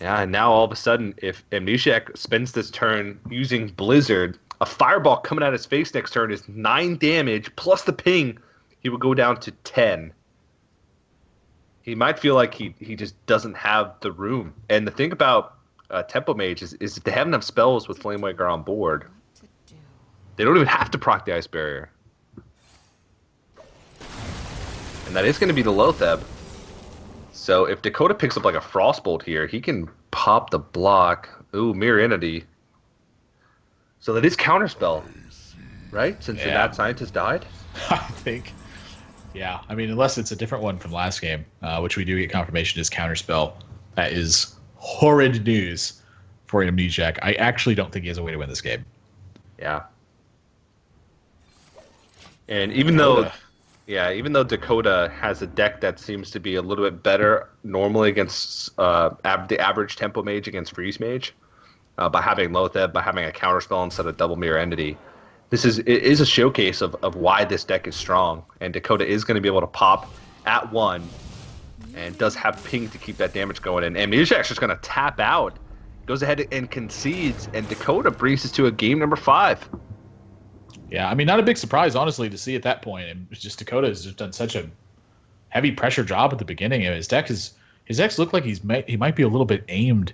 Speaker 1: Yeah, and now all of a sudden, if Amnesiac spends this turn using Blizzard, a Fireball coming out his face next turn is 9 damage, plus the ping, he would go down to 10. He might feel like he just doesn't have the room. And the thing about Tempo Mage is if they have enough spells with Flamewaker on board, they don't even have to proc the Ice Barrier. And that is going to be the Loatheb. So if Duhcodda picks up like a Frostbolt here, he can pop the block. Ooh, Mirror Entity. So that is Counterspell, right? Since the Mad Scientist died?
Speaker 2: I think. Yeah, I mean, unless it's a different one from last game, which we do get confirmation is Counterspell. That is horrid news for Amnesiac. I actually don't think he has a way to win this game.
Speaker 1: Yeah. And even though Duhcodda has a deck that seems to be a little bit better normally against the average Tempo Mage against Freeze Mage, by having Loatheb, by having a Counterspell instead of double Mirror Entity, it is a showcase of why this deck is strong. And Duhcodda is going to be able to pop at 1 and does have ping to keep that damage going. And Amnesiac's just going to tap out, goes ahead and concedes, and Duhcodda brings us to a game number 5.
Speaker 2: Yeah, I mean, not a big surprise, honestly, to see at that point. And it's just Duhcodda has just done such a heavy pressure job at the beginning. And his decks look like he might be a little bit aimed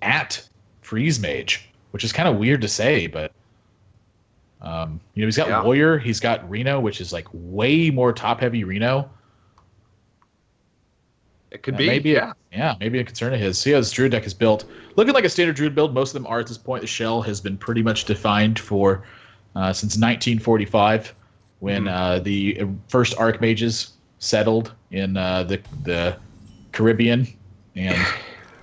Speaker 2: at Freeze Mage, which is kind of weird to say, but he's got Warrior, he's got Reno, which is like way more top heavy Reno.
Speaker 1: It could be,
Speaker 2: maybe a concern of his. See how his Druid deck is built. Looking like a standard Druid build. Most of them are at this point. The shell has been pretty much defined for since 1945, when the first Archmages settled in the Caribbean. And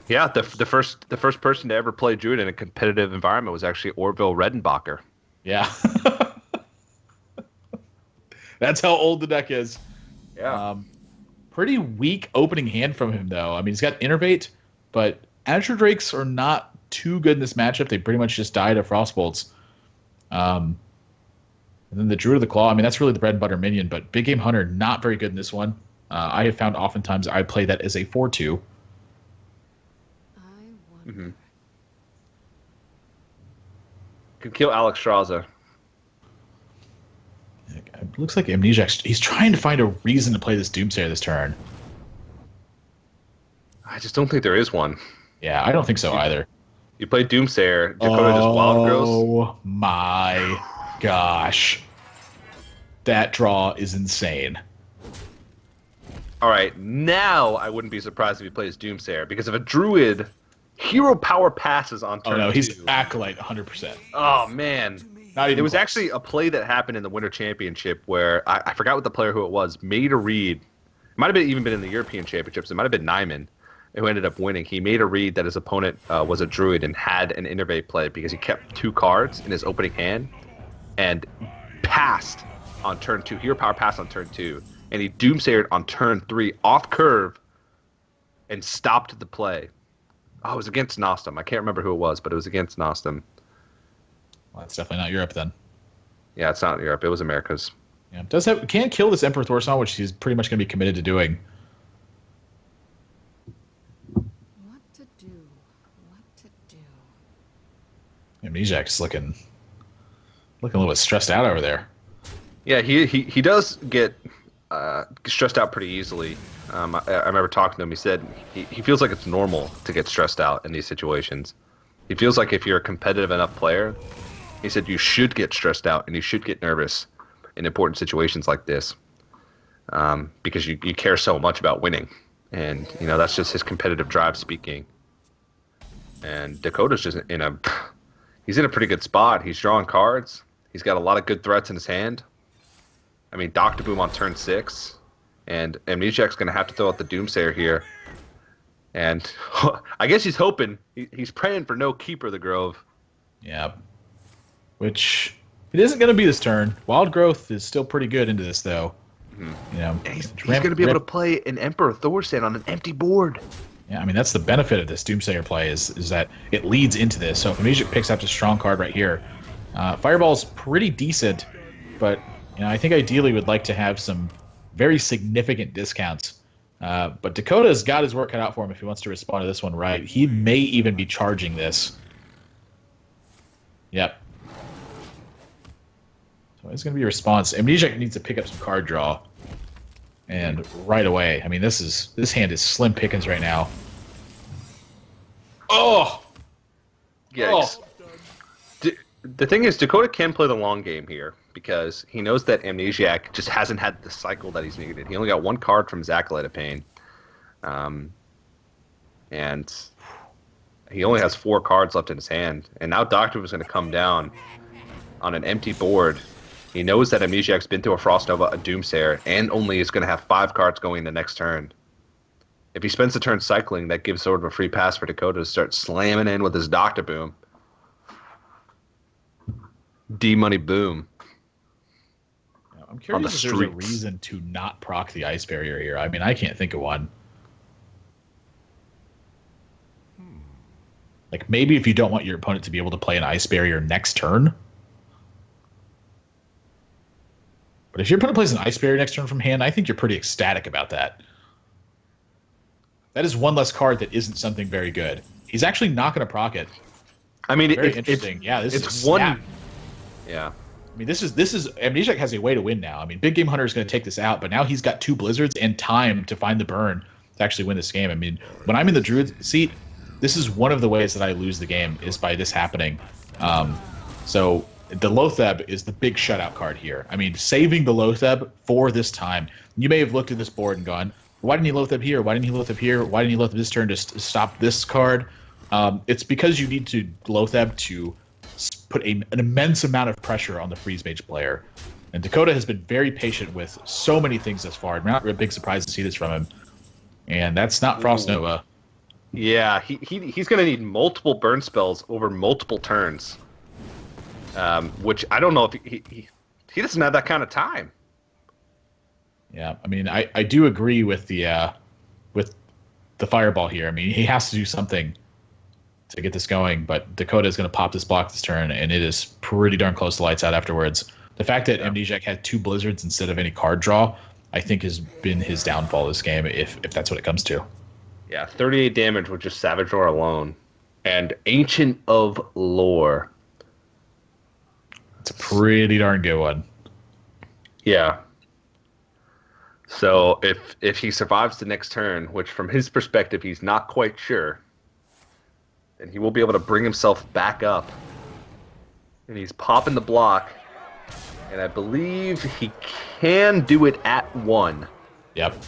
Speaker 1: yeah, the first person to ever play Druid in a competitive environment was actually Orville Redenbacher.
Speaker 2: Yeah. That's how old the deck is.
Speaker 1: Yeah.
Speaker 2: Pretty weak opening hand from him, though. I mean, he's got Innervate, but Azure Drakes are not too good in this matchup. They pretty much just died of Frostbolts. And then the Druid of the Claw, I mean, that's really the bread and butter minion, but Big Game Hunter, not very good in this one. I have found oftentimes I play that as a 4-2.
Speaker 1: Mm-hmm. Could kill Alex Straza.
Speaker 2: It looks like Amnesiac, he's trying to find a reason to play this Doomsayer this turn.
Speaker 1: I just don't think there is one.
Speaker 2: Yeah, I don't think so either.
Speaker 1: You play Doomsayer. Duhcodda just wild growth.
Speaker 2: Oh my gosh. That draw is insane.
Speaker 1: All right, now I wouldn't be surprised if he plays Doomsayer, because if a Druid hero power passes on turn
Speaker 2: Oh no, he's
Speaker 1: 2.
Speaker 2: Acolyte 100%.
Speaker 1: Oh man.
Speaker 2: Not even
Speaker 1: It was
Speaker 2: close.
Speaker 1: actually a play that happened in the Winter Championship where I forgot what the player who it was made a read. It might have even been in the European Championships. It might have been Nyman who ended up winning. He made a read that his opponent was a Druid and had an Innervate play because he kept 2 cards in his opening hand and passed on turn 2. Hero power passed on turn 2. And he Doomsayered on turn 3 off curve and stopped the play. Oh, it was against Nostum. I can't remember who it was, but it was against Nostum.
Speaker 2: Well, that's definitely not Europe then.
Speaker 1: Yeah, it's not Europe. It was Americas.
Speaker 2: Yeah, can kill this Emperor Thorson, which he's pretty much going to be committed to doing.
Speaker 3: What to do? What to do?
Speaker 2: Amnesiac's looking a little bit stressed out over there.
Speaker 1: Yeah, he does get stressed out pretty easily. I remember talking to him. He said he feels like it's normal to get stressed out in these situations. He feels like if you're a competitive enough player, he said you should get stressed out and you should get nervous in important situations like this, because you care so much about winning, and that's just his competitive drive speaking. And Duhcodda's just he's in a pretty good spot. He's drawing cards. He's got a lot of good threats in his hand. I mean, Dr. Boom on turn 6, and Amnesiac's going to have to throw out the Doomsayer here. And I guess he's hoping, he's praying for no Keeper of the Grove.
Speaker 2: Yeah. Which, it isn't going to be this turn. Wild Growth is still pretty good into this, though.
Speaker 1: Mm-hmm. He's going to be able to play an Emperor Thorson on an empty board.
Speaker 2: Yeah, I mean, that's the benefit of this Doomsayer play is that it leads into this. So if Amnesiac picks up a strong card right here, Fireball's pretty decent, but I think ideally would like to have some very significant discounts. But Duhcodda's got his work cut out for him if he wants to respond to this one right. He may even be charging this. Yep. So it's going to be a response. Amnesiac needs to pick up some card draw. And right away. I mean, this hand is slim pickings right now. Oh!
Speaker 1: Yikes. The thing is, Duhcodda can play the long game here because he knows that Amnesiac just hasn't had the cycle that he's needed. He only got 1 card from his Acolyte of Pain. And he only has 4 cards left in his hand. And now Doctor was going to come down on an empty board. He knows that Amnesiac's been through a Frost Nova, a Doomsayer, and only is going to have 5 cards going the next turn. If he spends the turn cycling, that gives sort of a free pass for Duhcodda to start slamming in with his Dr. Boom. D-Money Boom.
Speaker 2: I'm curious if there's a reason to not proc the Ice Barrier here. I mean, I can't think of one. Like, maybe if you don't want your opponent to be able to play an Ice Barrier next turn. But if your opponent plays an Ice Barrier next turn from hand, I think you're pretty ecstatic about that. That is 1 less card that isn't something very good. He's actually not going to proc it.
Speaker 1: I mean,
Speaker 2: very interesting. Yeah, this is
Speaker 1: one.
Speaker 2: snap.
Speaker 1: Yeah.
Speaker 2: I mean, this is Amnesiac has a way to win now. I mean, Big Game Hunter is going to take this out, but now he's got 2 Blizzards and time to find the burn to actually win this game. I mean, when I'm in the Druid seat, this is one of the ways that I lose the game is by this happening. So the Lotheb is the big shutout card here. I mean, saving the Lotheb for this time. You may have looked at this board and gone, why didn't he Lotheb here? Why didn't he Lotheb here? Why didn't he Lotheb this turn to stop this card? It's because you need to Lotheb to put an immense amount of pressure on the Freeze Mage player. And Duhcodda has been very patient with so many things thus far. I'm not really big surprised to see this from him. And that's not Frost Nova.
Speaker 1: Yeah, he's going to need multiple burn spells over multiple turns. Which I don't know if he doesn't have that kind of time.
Speaker 2: Yeah, I mean, I do agree with the Fireball here. I mean, he has to do something to get this going, but Duhcodda is going to pop this block this turn, and it is pretty darn close to lights out afterwards. The fact that Amnesiac had 2 Blizzards instead of any card draw, I think has been his downfall this game, if that's what it comes to.
Speaker 1: Yeah, 38 damage with just Savage Roar alone. And Ancient of Lore.
Speaker 2: It's a pretty darn good one.
Speaker 1: Yeah. So if he survives the next turn, which from his perspective he's not quite sure, and he will be able to bring himself back up. And he's popping the block, and I believe he can do it at 1.
Speaker 2: Yep.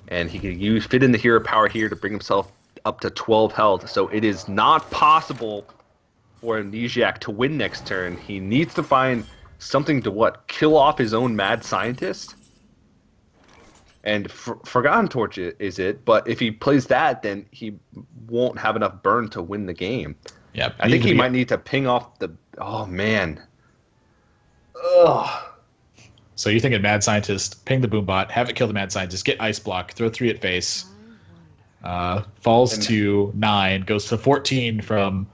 Speaker 1: And he can fit in the hero power here to bring himself up to 12 health. So it is not possible for Amnesiac to win next turn. He needs to find something to kill off his own mad scientist. And Forgotten Torch is it, but if he plays that, then he won't have enough burn to win the game.
Speaker 2: Yep.
Speaker 1: I think he might need to ping off the... Oh, man. Ugh.
Speaker 2: So you're thinking Mad Scientist, ping the Boombot, have it kill the Mad Scientist, get Ice Block, throw 3 at face, falls to 9, goes to 14 from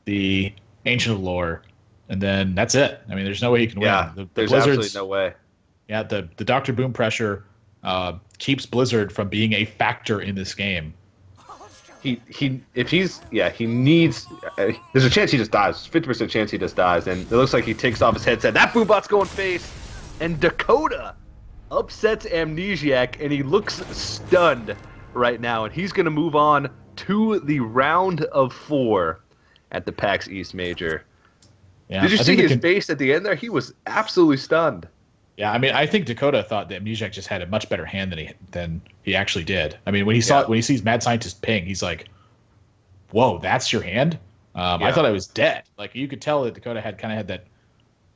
Speaker 2: the Ancient of Lore, and then that's it. I mean, there's no way he can win.
Speaker 1: Yeah,
Speaker 2: The
Speaker 1: there's
Speaker 2: Blizzards,
Speaker 1: absolutely no way.
Speaker 2: Yeah, the Dr. Boom pressure keeps Blizzard from being a factor in this game.
Speaker 1: He needs. There's a chance he just dies. 50% chance he just dies, and it looks like he takes off his headset. That Boombot's going face, and Duhcodda upsets Amnesiac, and he looks stunned right now, and he's gonna move on to the round of 4 at the PAX East Major.
Speaker 2: Yeah,
Speaker 1: Did you see his face at the end there? He was absolutely stunned.
Speaker 2: Yeah, I mean, I think Duhcodda thought that Amnesiac just had a much better hand than he actually did. I mean, when he sees Mad Scientist ping, he's like, "Whoa, that's your hand!" I thought I was dead. Like, you could tell that Duhcodda had that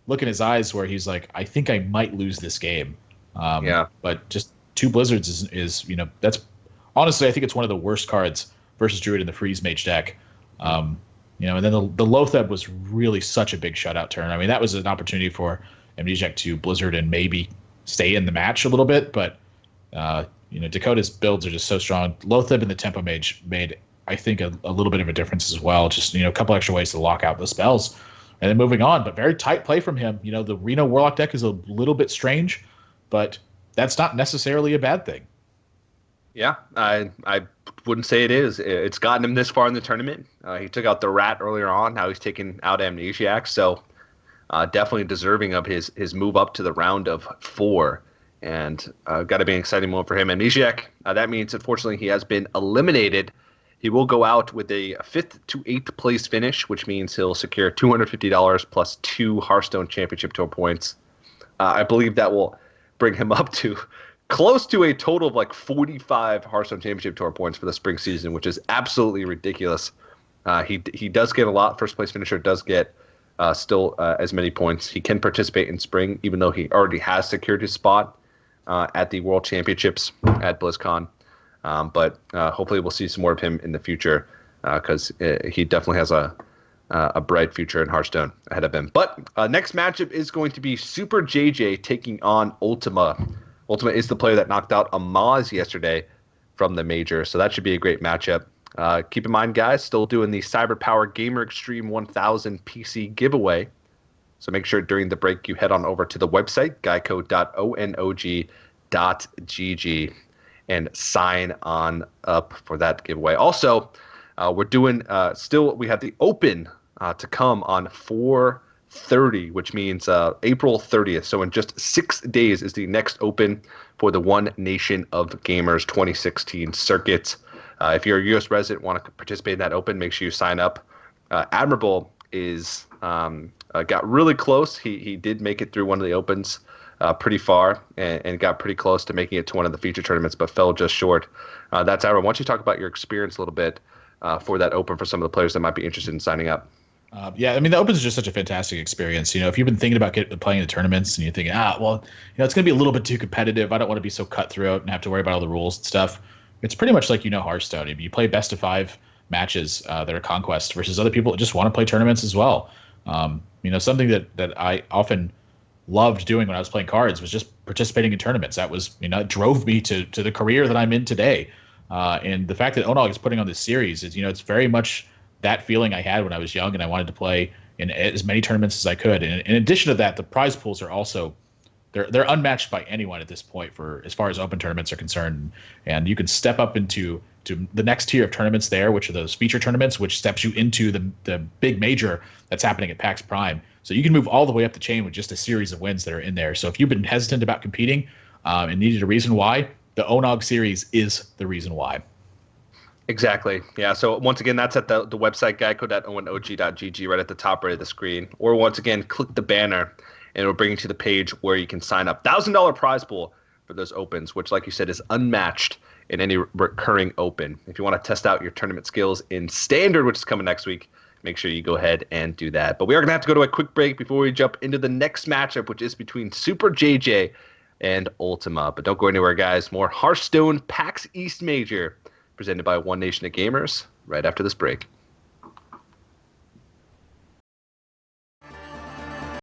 Speaker 2: look in his eyes where he's like, "I think I might lose this game." But just 2 Blizzards is that's honestly, I think it's one of the worst cards versus Druid in the Freeze Mage deck. And then the Loatheb was really such a big shutout turn. I mean, that was an opportunity for Amnesiac to Blizzard and maybe stay in the match a little bit, but Duhcodda's builds are just so strong. Loatheb and the Tempo Mage made, I think, a little bit of a difference as well. Just a couple extra ways to lock out the spells, and then moving on. But very tight play from him. The Reno Warlock deck is a little bit strange, but that's not necessarily a bad thing.
Speaker 1: Yeah, I wouldn't say it is. It's gotten him this far in the tournament. He took out the Rat earlier on. Now he's taking out Amnesiac. So. Definitely deserving of his move up to the round of 4, and got to be an exciting moment for him. Amnesiac, that means unfortunately he has been eliminated. He will go out with a 5th to 8th place finish, which means he'll secure $250 plus 2 Hearthstone Championship Tour points. I believe that will bring him up to close to a total of like 45 Hearthstone Championship Tour points for the spring season, which is absolutely ridiculous. He does get a lot. First place finisher does get still as many points. He can participate in spring, even though he already has secured his spot at the World Championships at BlizzCon. But hopefully we'll see some more of him in the future, because he definitely has a bright future in Hearthstone ahead of him. But next matchup is going to be Super JJ taking on Ultima. Ultima is the player that knocked out Amaz yesterday from the Major, so that should be a great matchup. Keep in mind, guys, still doing the Cyberpower Gamer Extreme 1000 PC giveaway. So make sure during the break you head on over to the website, geico.onog.gg, and sign on up for that giveaway. Also, we're doing we have the Open to come on 4/30, which means April 30th. So in just 6 days is the next Open for the One Nation of Gamers 2016 circuit. If you're a U.S. resident, want to participate in that Open, make sure you sign up. Admirable is got really close. He did make it through one of the Opens pretty far and got pretty close to making it to one of the feature tournaments, but fell just short. That's Admirable. Why don't you talk about your experience a little bit for that Open for some of the players that might be interested in signing up?
Speaker 2: Yeah, I mean, the Open is just such a fantastic experience. If you've been thinking about playing the tournaments and you're thinking, it's going to be a little bit too competitive. I don't want to be so cutthroat and have to worry about all the rules and stuff. It's pretty much like Hearthstone. You play best of 5 matches that are conquest versus other people that just want to play tournaments as well. Something that I often loved doing when I was playing cards was just participating in tournaments. That was it drove me to the career that I'm in today. And the fact that ONOG is putting on this series is it's very much that feeling I had when I was young and I wanted to play in as many tournaments as I could. And in addition to that, the prize pools are also they're unmatched by anyone at this point for as far as Open tournaments are concerned. And you can step up into the next tier of tournaments there, which are those feature tournaments, which steps you into the big major that's happening at PAX Prime. So you can move all the way up the chain with just a series of wins that are in there. So if you've been hesitant about competing and needed a reason why, the ONOG series is the reason why.
Speaker 1: Exactly. Yeah. So once again, that's at the website geico.onog.gg right at the top right of the screen. Or once again, click the banner and it'll bring you to the page where you can sign up. $1,000 prize pool for those opens, which, like you said, is unmatched in any recurring open. If you want to test out your tournament skills in standard, which is coming next week, make sure you go ahead and do that. But we are going to have to go to a quick break before we jump into the next matchup, which is between Super JJ and Ultima. But don't go anywhere, guys. More Hearthstone PAX East Major presented by One Nation of Gamers right after this break.